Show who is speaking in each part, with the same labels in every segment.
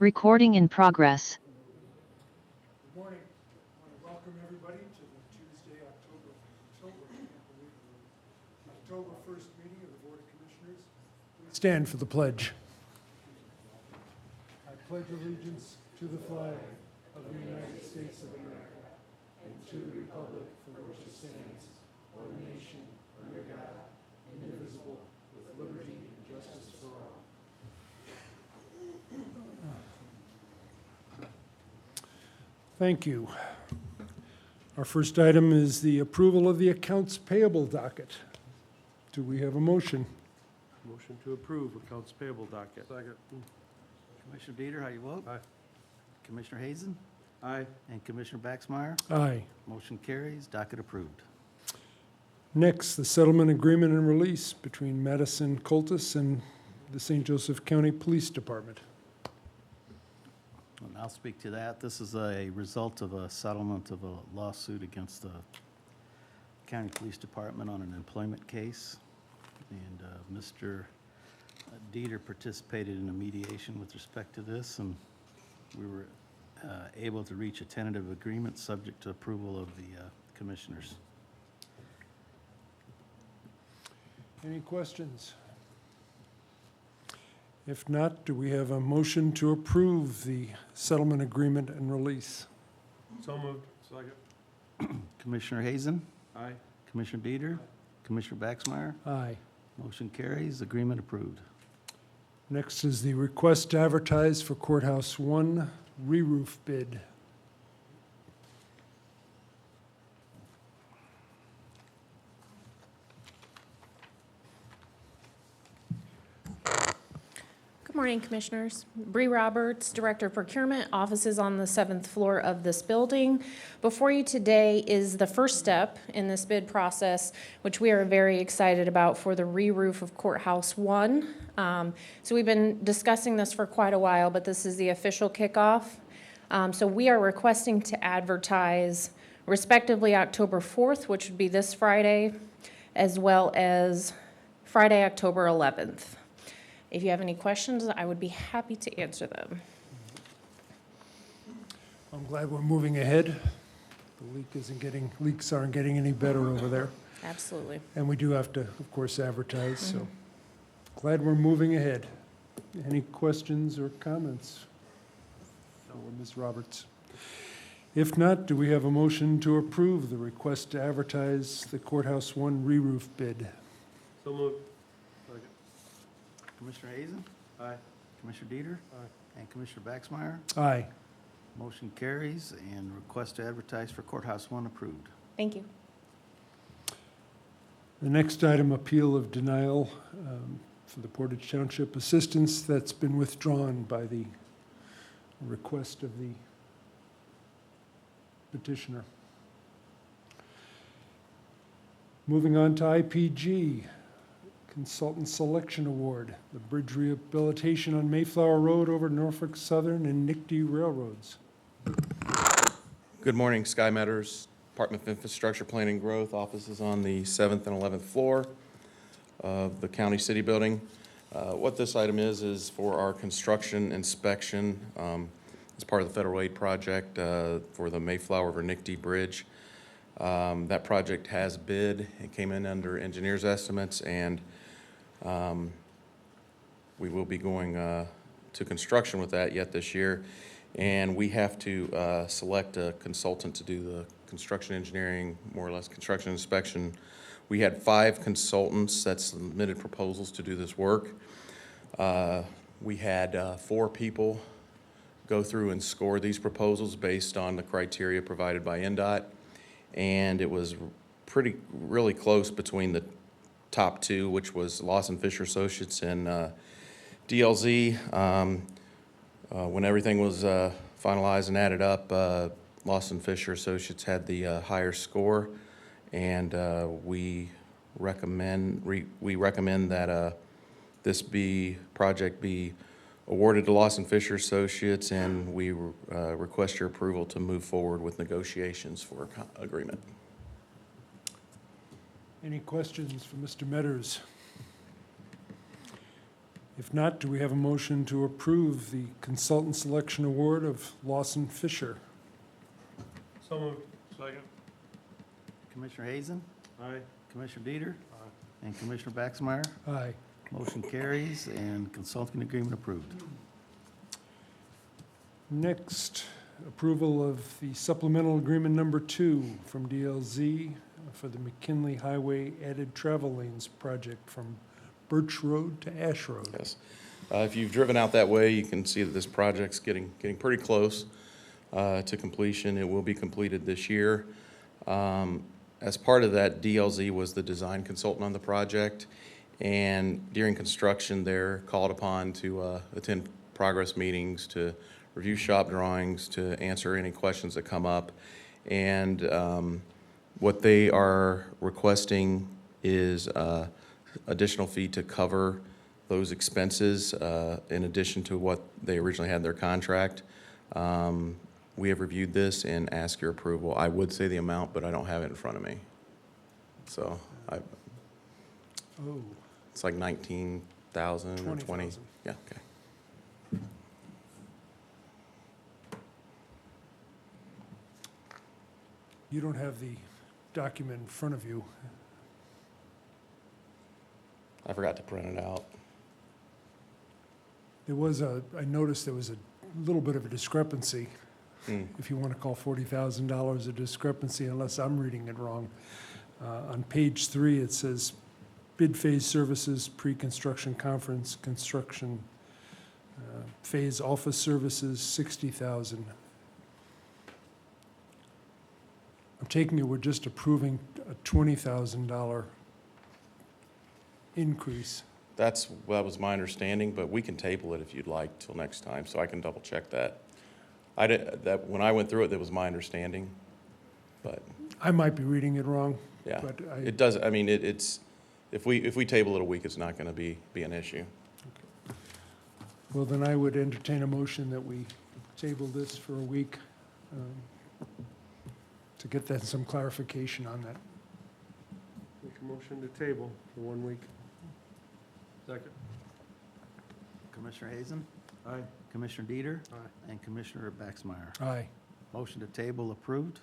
Speaker 1: Recording in progress.
Speaker 2: Good morning. I want to welcome everybody to the Tuesday, October 1st meeting of the Board of Commissioners. Please stand for the pledge. I pledge allegiance to the flag of the United States of America and to the republic for which it stands, one nation, under God, indivisible, with liberty and justice for all. Thank you. Our first item is the approval of the accounts payable docket. Do we have a motion?
Speaker 3: Motion to approve accounts payable docket. Second.
Speaker 4: Commissioner Dieter, how you vote?
Speaker 3: Aye.
Speaker 4: Commissioner Hazen
Speaker 3: Aye.
Speaker 4: and Commissioner Baxmeyer.
Speaker 2: Aye.
Speaker 4: Motion carries, docket approved.
Speaker 2: Next, the settlement agreement and release between Madison Cultus and the St. Joseph County Police Department.
Speaker 4: And I'll speak to that. This is a result of a settlement of a lawsuit against the County Police Department on an employment case. And Mr. Dieter participated in a mediation with respect to this, and we were able to reach a tentative agreement subject to approval of the commissioners.
Speaker 2: Any questions? If not, do we have a motion to approve the settlement agreement and release?
Speaker 3: So moved. Second.
Speaker 4: Commissioner Hazen,
Speaker 3: Aye.
Speaker 4: Commissioner Dieter, Commissioner Baxmeyer.
Speaker 2: Aye.
Speaker 4: Motion carries, agreement approved.
Speaker 2: Next is the request to advertise for Courthouse 1 re-roof bid.
Speaker 5: Good morning, Commissioners. Bree Roberts, Director of Procurement, offices on the 7th floor of this building. Before you today is the first step in this bid process, which we are very excited about, for the re-roof of Courthouse 1. So we've been discussing this for quite a while, but this is the official kickoff. So we are requesting to advertise respectively October 4th, which would be this Friday, as well as Friday, October 11th. If you have any questions, I would be happy to answer them.
Speaker 2: I'm glad we're moving ahead. The leaks aren't getting any better over there.
Speaker 5: Absolutely.
Speaker 2: And we do have to, of course, advertise, so glad we're moving ahead. Any questions or comments for Ms. Roberts? If not, do we have a motion to approve the request to advertise the Courthouse 1 re-roof bid?
Speaker 3: So moved. Second.
Speaker 4: Commissioner Hazen,
Speaker 3: Aye.
Speaker 4: Commissioner Dieter,
Speaker 3: Aye.
Speaker 4: and Commissioner Baxmeyer.
Speaker 2: Aye.
Speaker 4: Motion carries, and request to advertise for Courthouse 1 approved.
Speaker 5: Thank you.
Speaker 2: The next item, appeal of denial for the Portage Township assistance, that's been withdrawn by the request of the petitioner. Moving on to IPG, Consultant Selection Award, the bridge rehabilitation on Mayflower Road over Norfolk Southern and Nickty Railroads.
Speaker 6: Good morning, Sky Meadows, Department of Infrastructure Planning and Growth, offices on the 7th and 11th floor of the county city building. What this item is for our construction inspection as part of the federal aid project for the Mayflower over Nickty Bridge. That project has bid. It came in under engineers' estimates, and we will be going to construction with that yet this year. And we have to select a consultant to do the construction engineering, more or less construction inspection. We had 5 consultants that submitted proposals to do this work. We had 4 people go through and score these proposals based on the criteria provided by NDOT. And it was really close between the top 2, which was Lawson Fisher Associates and DLZ. When everything was finalized and added up, Lawson Fisher Associates had the higher score, and we recommend that this project be awarded to Lawson Fisher Associates, and we request your approval to move forward with negotiations for agreement.
Speaker 2: Any questions for Mr. Metters? If not, do we have a motion to approve the consultant selection award of Lawson Fisher?
Speaker 3: So moved. Second.
Speaker 4: Commissioner Hazen,
Speaker 3: Aye.
Speaker 4: Commissioner Dieter,
Speaker 3: Aye.
Speaker 4: and Commissioner Baxmeyer.
Speaker 2: Aye.
Speaker 4: Motion carries and consulting agreement approved.
Speaker 2: Next, approval of the supplemental agreement number 2 from DLZ for the McKinley Highway added travel lanes project from Birch Road to Ash Road.
Speaker 6: Yes. If you've driven out that way, you can see that this project's getting pretty close to completion. It will be completed this year. As part of that, DLZ was the design consultant on the project, and during construction, they're called upon to attend progress meetings, to review shop drawings, to answer any questions that come up. And what they are requesting is additional fee to cover those expenses in addition to what they originally had in their contract. We have reviewed this and ask your approval. I would say the amount, but I don't have it in front of me. So
Speaker 2: Oh,
Speaker 6: it's like 19,000 or 20.
Speaker 2: 20,000.
Speaker 6: Yeah, okay.
Speaker 2: You don't have the document in front of you.
Speaker 6: I forgot to print it out.
Speaker 2: I noticed there was a little bit of a discrepancy,
Speaker 6: Hmm.
Speaker 2: if you want to call $40,000 a discrepancy, unless I'm reading it wrong. On page 3, it says bid phase services, pre-construction conference, construction phase office services, 60,000. I'm taking it we're just approving a $20,000 increase.
Speaker 6: That was my understanding, but we can table it if you'd like till next time, so I can double check that. When I went through it, that was my understanding, but,
Speaker 2: I might be reading it wrong,
Speaker 6: yeah.
Speaker 2: but
Speaker 6: It does, I mean, it's, if we table it a week, it's not gonna be an issue.
Speaker 2: well, then I would entertain a motion that we table this for a week to get that some clarification on that.
Speaker 3: Make a motion to table for 1 week. Second.
Speaker 4: Commissioner Hazen,
Speaker 3: Aye.
Speaker 4: Commissioner Dieter,
Speaker 3: Aye.
Speaker 4: and Commissioner Baxmeyer.
Speaker 2: Aye.
Speaker 4: Motion to table approved.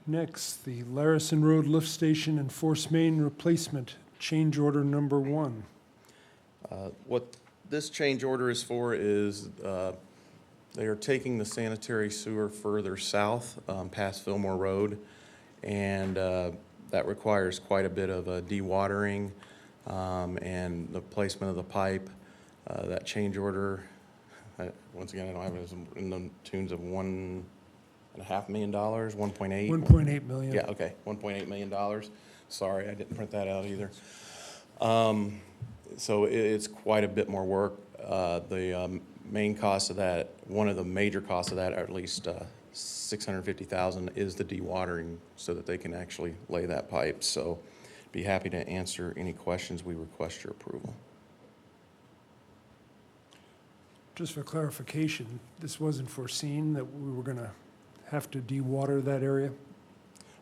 Speaker 2: Next, the Larison Road Lift Station and Force Main Replacement, change order number 1.
Speaker 6: What this change order is for is, they are taking the sanitary sewer further south, past Fillmore Road, and that requires quite a bit of dewatering and the placement of the pipe. That change order, once again, I don't have it, it's in the tunes of $1.5 million, 1.8.
Speaker 2: 1.8 million.
Speaker 6: Yeah, okay, $1.8 million. Sorry, I didn't print that out either. So it's quite a bit more work. The main cost of that, one of the major costs of that, or at least $650,000, is the dewatering so that they can actually lay that pipe. So be happy to answer any questions. We request your approval.
Speaker 2: Just for clarification, this wasn't foreseen that we were going to have to dewater that area?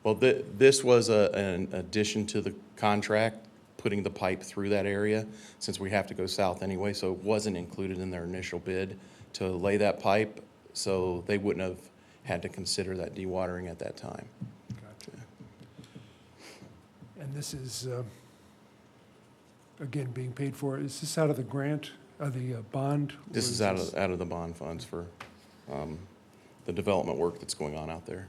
Speaker 6: Well, this was an addition to the contract, putting the pipe through that area, since we have to go south anyway, so it wasn't included in their initial bid to lay that pipe, so they wouldn't have had to consider that dewatering at that time.
Speaker 2: Gotcha. And this is, again, being paid for, is this out of the grant, the bond? or
Speaker 6: This is out of the bond funds for the development work that's going on out there.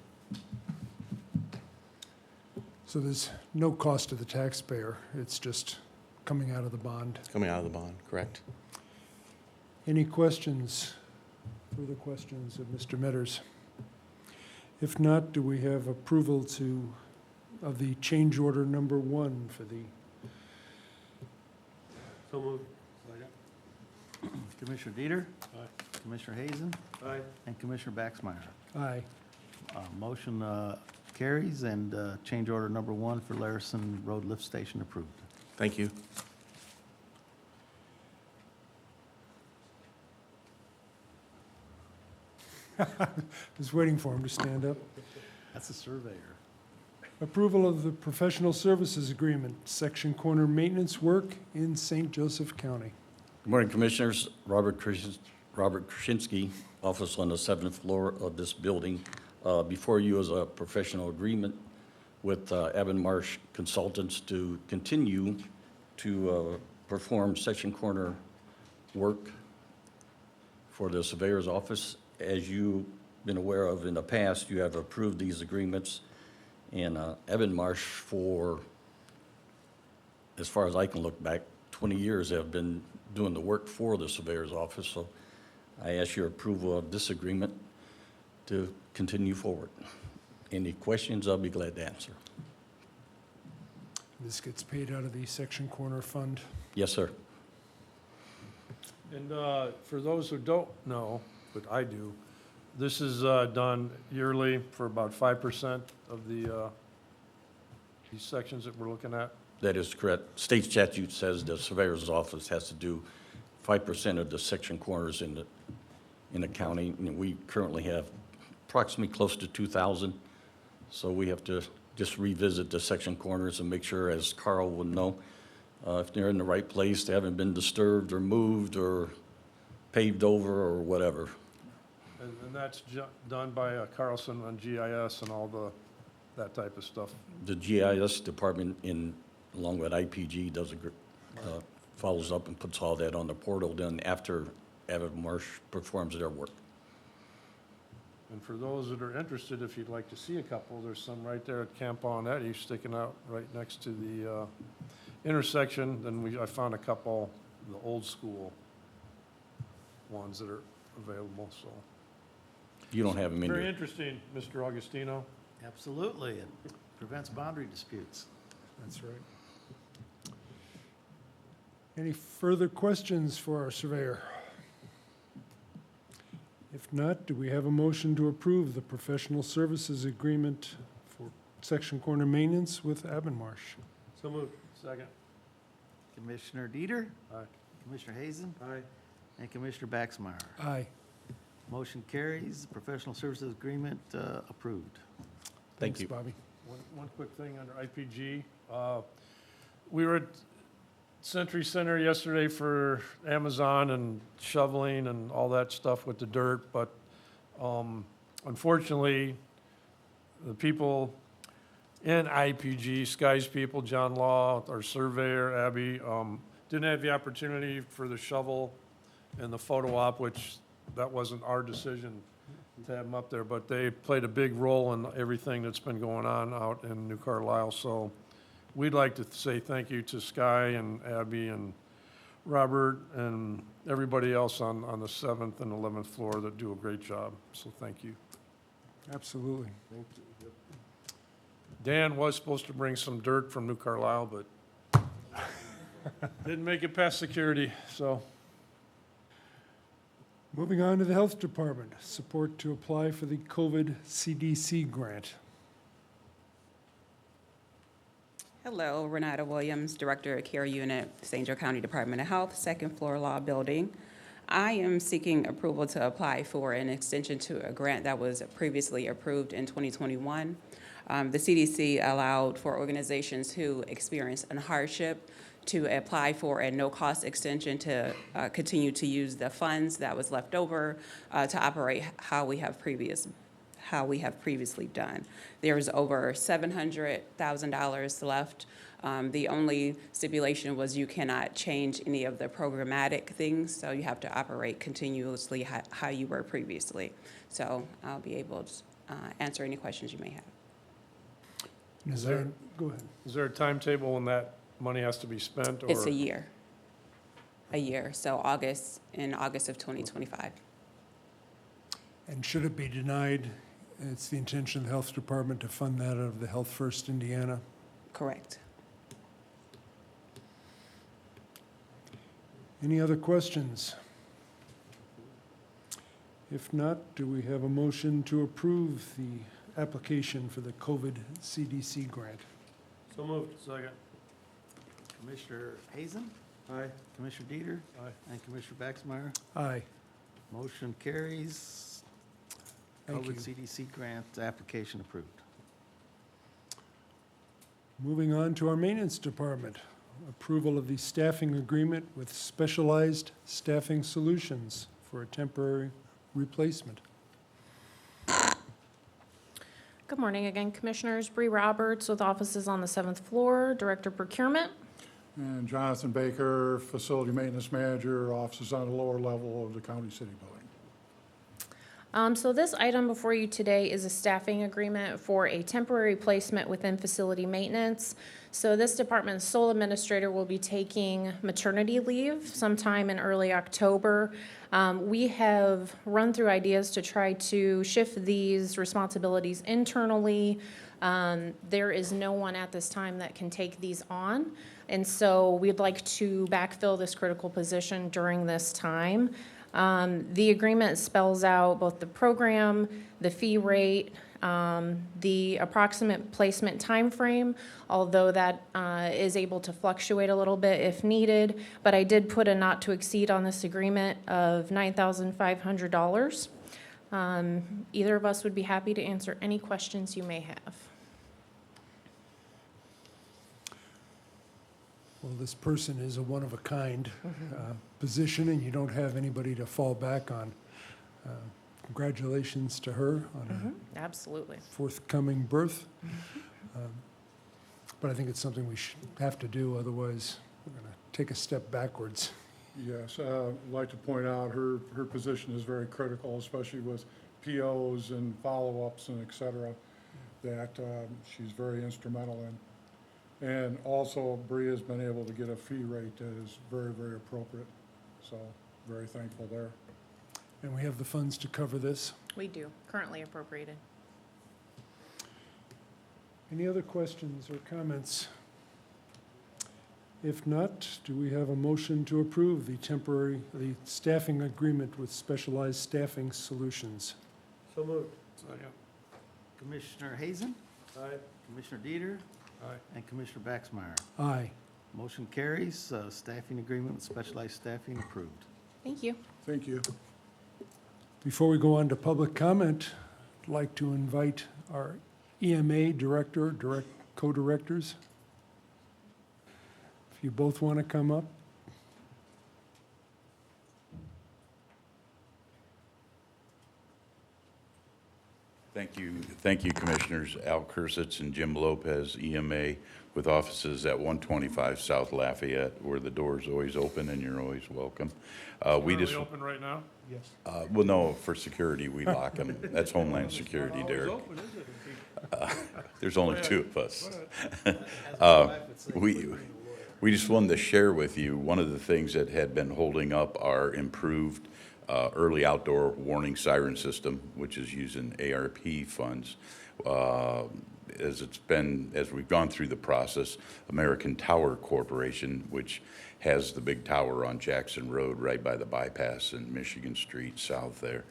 Speaker 2: So there's no cost to the taxpayer, it's just coming out of the bond.
Speaker 6: Coming out of the bond, correct?
Speaker 2: Any questions, further questions of Mr. Metters? If not, do we have approval of the change order number 1 for the,
Speaker 3: So moved. Second.
Speaker 4: Commissioner Dieter,
Speaker 3: Aye.
Speaker 4: Commissioner Hazen,
Speaker 3: Aye.
Speaker 4: and Commissioner Baxmeyer.
Speaker 2: aye.
Speaker 4: Motion carries and change order number 1 for Larison Road Lift Station approved.
Speaker 6: Thank you.
Speaker 2: Just waiting for him to stand up.
Speaker 4: That's a surveyor.
Speaker 2: Approval of the professional services agreement, section corner maintenance work in St. Joseph County.
Speaker 7: Good morning, Commissioners. Robert Krasinski, office on the 7th floor of this building. Before you is a professional agreement with Evan Marsh Consultants to continue to perform section corner work for the surveyor's office. As you've been aware of in the past, you have approved these agreements. And Evan Marsh, for, as far as I can look back, 20 years have been doing the work for the surveyor's office. So I ask your approval of this agreement to continue forward. Any questions, I'll be glad to answer.
Speaker 2: This gets paid out of the section corner fund.
Speaker 7: Yes, sir.
Speaker 3: And for those who don't know, but I do, this is done yearly for about 5% of these sections that we're looking at.
Speaker 7: That is correct. State statute says the surveyor's office has to do 5% of the section corners in the county. And we currently have approximately close to 2,000. So we have to just revisit the section corners and make sure, as Carl would know, if they're in the right place, they haven't been disturbed or moved or paved over or whatever.
Speaker 3: And that's done by Carlson on GIS and all that type of stuff.
Speaker 7: The GIS department along with IPG follows up and puts all that on the portal then after Evan Marsh performs their work.
Speaker 3: And for those that are interested, if you'd like to see a couple, there's some right there at Camp Eddie sticking out right next to the intersection. Then I found a couple, the old school ones that are available, so.
Speaker 7: You don't have them in
Speaker 3: Very
Speaker 7: your,
Speaker 3: interesting, Mr. Augustino.
Speaker 4: Absolutely, it prevents boundary disputes.
Speaker 2: That's right. Any further questions for our surveyor? If not, do we have a motion to approve the professional services agreement for section corner maintenance with Marsh?
Speaker 3: So moved. Second.
Speaker 4: Commissioner Dieter,
Speaker 3: Aye.
Speaker 4: Commissioner Hazen,
Speaker 3: Aye.
Speaker 4: and Commissioner Baxmeyer.
Speaker 2: Aye.
Speaker 4: Motion carries, professional services agreement approved.
Speaker 7: Thank
Speaker 2: Thanks,
Speaker 7: you.
Speaker 2: Bobby.
Speaker 3: One quick thing under IPG. We were at Century Center yesterday for Amazon and shoveling and all that stuff with the dirt, but unfortunately, the people in IPG, Sky's people, John Law, our surveyor, Abby, didn't have the opportunity for the shovel and the photo op, which that wasn't our decision to have them up there, but they played a big role in everything that's been going on out in New Carlisle. So we'd like to say thank you to Sky and Abby and Robert and everybody else on the 7th and 11th floor that do a great job. So thank you.
Speaker 2: Absolutely.
Speaker 3: Dan was supposed to bring some dirt from New Carlisle, but didn't make it past security, so.
Speaker 2: Moving on to the Health Department, support to apply for the COVID CDC grant.
Speaker 8: Hello, Renata Williams, Director of Care Unit, St. Joe County Department of Health, second floor law building. I am seeking approval to apply for an extension to a grant that was previously approved in 2021. The CDC allowed for organizations who experience a hardship to apply for a no-cost extension to continue to use the funds that was left over to operate how we have previously done. There was over $700,000 left. The only stipulation was you cannot change any of the programmatic things, so you have to operate continuously how you were previously. So I'll be able to answer any questions you may have.
Speaker 2: Go ahead.
Speaker 3: Is there a timetable when that money has to be spent? Or?
Speaker 8: It's a year, so in August of 2025.
Speaker 2: And should it be denied, it's the intention of the Health Department to fund that out of the Health First Indiana.
Speaker 8: Correct.
Speaker 2: Any other questions? If not, do we have a motion to approve the application for the COVID CDC grant?
Speaker 3: So moved. Second.
Speaker 4: Commissioner Hazen,
Speaker 3: Aye.
Speaker 4: Commissioner Dieter,
Speaker 3: Aye.
Speaker 4: and Commissioner Baxmeyer.
Speaker 2: Aye.
Speaker 4: Motion carries.
Speaker 2: Thank
Speaker 4: COVID
Speaker 2: you.
Speaker 4: CDC grant application approved.
Speaker 2: Moving on to our maintenance department. Approval of the staffing agreement with Specialized Staffing Solutions for a temporary replacement.
Speaker 5: Good morning again, Commissioners. Bree Roberts with offices on the 7th floor, Director Procurement.
Speaker 9: And Jonathan Baker, Facility Maintenance Manager, offices on the lower level of the County City Building.
Speaker 5: So this item before you today is a staffing agreement for a temporary placement within facility maintenance. So this department's sole administrator will be taking maternity leave sometime in early October. We have run through ideas to try to shift these responsibilities internally. There is no one at this time that can take these on. And so we'd like to backfill this critical position during this time. The agreement spells out both the program, the fee rate, the approximate placement timeframe, although that is able to fluctuate a little bit if needed. But I did put a not to exceed on this agreement of $9,500. Either of us would be happy to answer any questions you may have.
Speaker 2: Well, this person is a one-of-a-kind position, and you don't have anybody to fall back on. Congratulations to her on
Speaker 5: Absolutely.
Speaker 2: a forthcoming birth. But I think it's something we should have to do, otherwise we're going to take a step backwards.
Speaker 9: Yes, I'd like to point out her position is very critical, especially with POs and follow-ups and et cetera, that she's very instrumental in. And also, Bree has been able to get a fee rate that is very, very appropriate. So, very thankful there.
Speaker 2: And we have the funds to cover this.
Speaker 5: We do, currently appropriated.
Speaker 2: Any other questions or comments? If not, do we have a motion to approve the staffing agreement with Specialized Staffing Solutions?
Speaker 3: So moved. Second.
Speaker 4: Commissioner Hazen,
Speaker 3: Aye.
Speaker 4: Commissioner Dieter,
Speaker 3: Aye.
Speaker 4: and Commissioner Baxmeyer.
Speaker 2: Aye.
Speaker 4: Motion carries. Staffing agreement with Specialized Staffing approved.
Speaker 5: Thank you.
Speaker 9: Thank you.
Speaker 2: Before we go on to public comment, I'd like to invite our EMA director, co-directors. If you both want to come up.
Speaker 10: Thank you, Commissioners. Al Kursitz and Jim Lopez, EMA, with offices at 125 South Lafayette, where the door's always open and you're always welcome. We
Speaker 3: Are we
Speaker 10: just,
Speaker 3: open right now?
Speaker 2: Yes.
Speaker 10: well, no, for security, we lock them. That's Homeland Security,
Speaker 3: Not always
Speaker 10: Derek.
Speaker 3: open, is it?
Speaker 10: There's only
Speaker 3: Go
Speaker 10: two
Speaker 3: ahead.
Speaker 10: of us.
Speaker 3: Go ahead.
Speaker 10: We just wanted to share with you, one of the things that had been holding up our improved early outdoor warning siren system, which is using ARP funds. As we've gone through the process, American Tower Corporation, which has the big tower on Jackson Road right by the bypass in Michigan Street south there,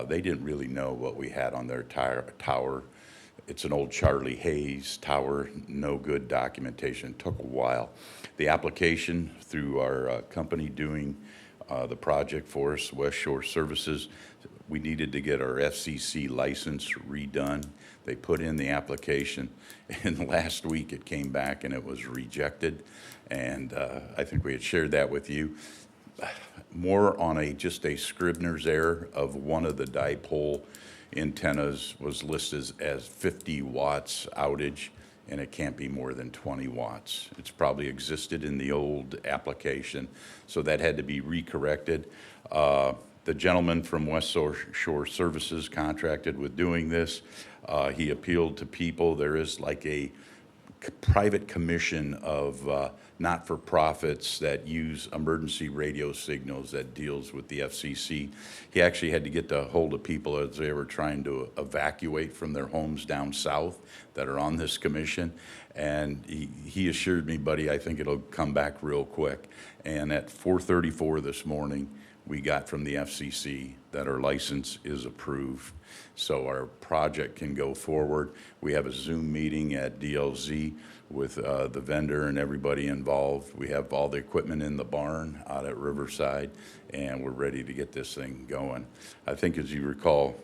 Speaker 10: they didn't really know what we had on their tower. It's an old Charlie Hayes tower, no good documentation. It took a while. The application through our company doing the project for us, West Shore Services, we needed to get our FCC license redone. They put in the application, and last week it came back and it was rejected. And I think we had shared that with you. More on just a Scribner's error of one of the dipole antennas was listed as 50 watts outage, and it can't be more than 20 watts. It's probably existed in the old application, so that had to be recorrected. The gentleman from West Shore Services contracted with doing this. He appealed to people. There is like a private commission of not-for-profits that use emergency radio signals that deals with the FCC. He actually had to get a hold of people as they were trying to evacuate from their homes down south that are on this commission. And he assured me, buddy, I think it'll come back real quick. And at 4:34 this morning, we got from the FCC that our license is approved, so our project can go forward. We have a Zoom meeting at DLZ with the vendor and everybody involved. We have all the equipment in the barn out at Riverside, and we're ready to get this thing going. I think, as you recall,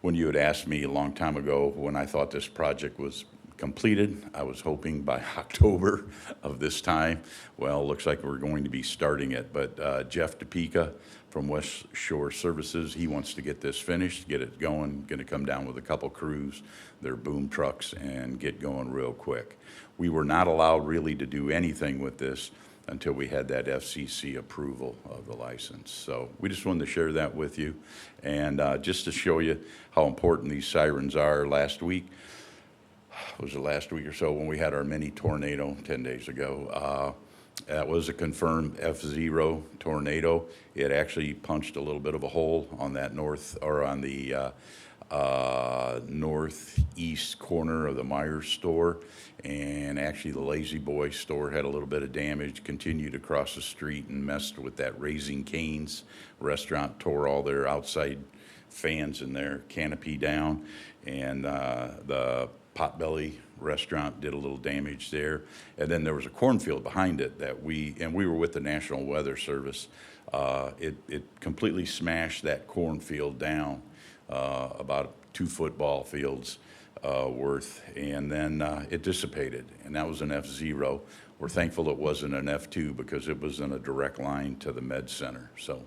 Speaker 10: when you had asked me a long time ago when I thought this project was completed. I was hoping by October of this time. Well, looks like we're going to be starting it. But Jeff Topeka from West Shore Services, he wants to get this finished, get it going, going to come down with a couple crews, their boom trucks, and get going real quick. We were not allowed really to do anything with this until we had that FCC approval of the license. So we just wanted to share that with you. And just to show you how important these sirens are, last week, was it last week or so when we had our mini tornado 10 days ago? That was a confirmed F0 tornado. It actually punched a little bit of a hole on that northeast corner of the Myers store. And actually the Lazy Boy store had a little bit of damage, continued across the street and messed with that Raising Cane's restaurant, tore all their outside fans in their canopy down. And the Potbelly restaurant did a little damage there. And then there was a cornfield behind it that we were with the National Weather Service. It completely smashed that cornfield down, about 2 football fields worth, and then it dissipated, and that was an F0. We're thankful it wasn't an F2 because it was in a direct line to the med center, so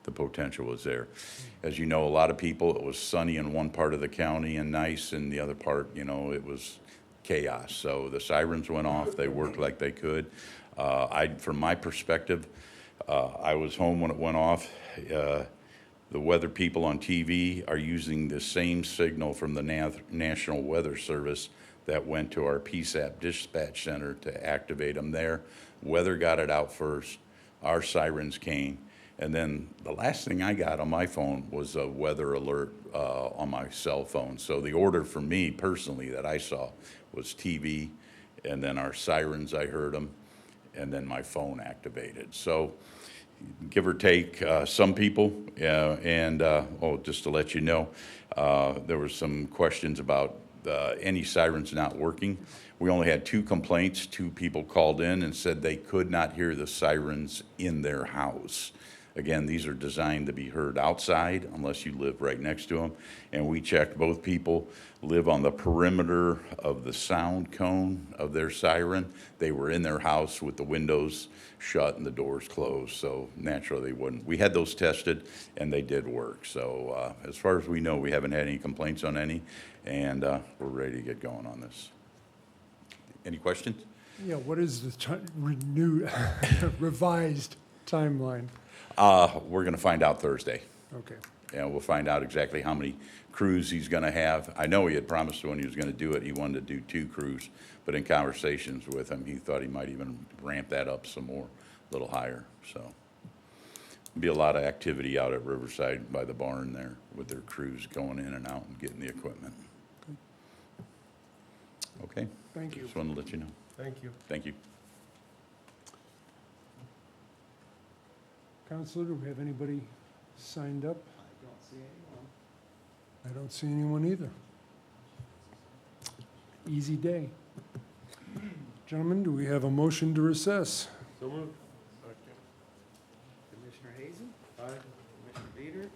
Speaker 10: the potential was there. As you know, a lot of people, it was sunny in one part of the county and nice in the other part, you know, it was chaos. So the sirens went off, they worked like they could. From my perspective, I was home when it went off. The weather people on TV are using the same signal from the National Weather Service that went to our PSAP dispatch center to activate them there. Weather got it out first, our sirens came, and then the last thing I got on my phone was a weather alert on my cell phone. So the order for me personally that I saw was TV, and then our sirens, I heard them, and then my phone activated. So give or take, some people, just to let you know, there were some questions about any sirens not working. We only had 2 complaints. 2 people called in and said they could not hear the sirens in their house. Again, these are designed to be heard outside unless you live right next to them. And we checked, both people live on the perimeter of the sound cone of their siren. They were in their house with the windows shut and the doors closed, so naturally they wouldn't. We had those tested and they did work. So as far as we know, we haven't had any complaints on any, and we're ready to get going on this. Any questions?
Speaker 2: Yeah, what is the revised timeline?
Speaker 10: We're going to find out Thursday.
Speaker 2: Okay.
Speaker 10: And we'll find out exactly how many crews he's going to have. I know he had promised when he was going to do it, he wanted to do 2 crews, but in conversations with him, he thought he might even ramp that up some more, a little higher. So there'll be a lot of activity out at Riverside by the barn there with their crews going in and out and getting the equipment. Okay?
Speaker 2: Thank you.
Speaker 10: Just wanted to let you know.
Speaker 2: Thank you.
Speaker 10: Thank you.
Speaker 2: Counselor, do we have anybody signed up?
Speaker 4: I don't see anyone.
Speaker 2: I don't see anyone either. Easy day. Gentlemen, do we have a motion to recess?
Speaker 3: So moved.
Speaker 4: Commissioner Hazen? Aye. Commissioner Beater?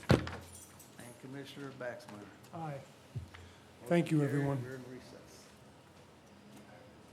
Speaker 4: And Commissioner Baxmeyer.
Speaker 2: Aye. Thank you, everyone.
Speaker 4: We're in recess.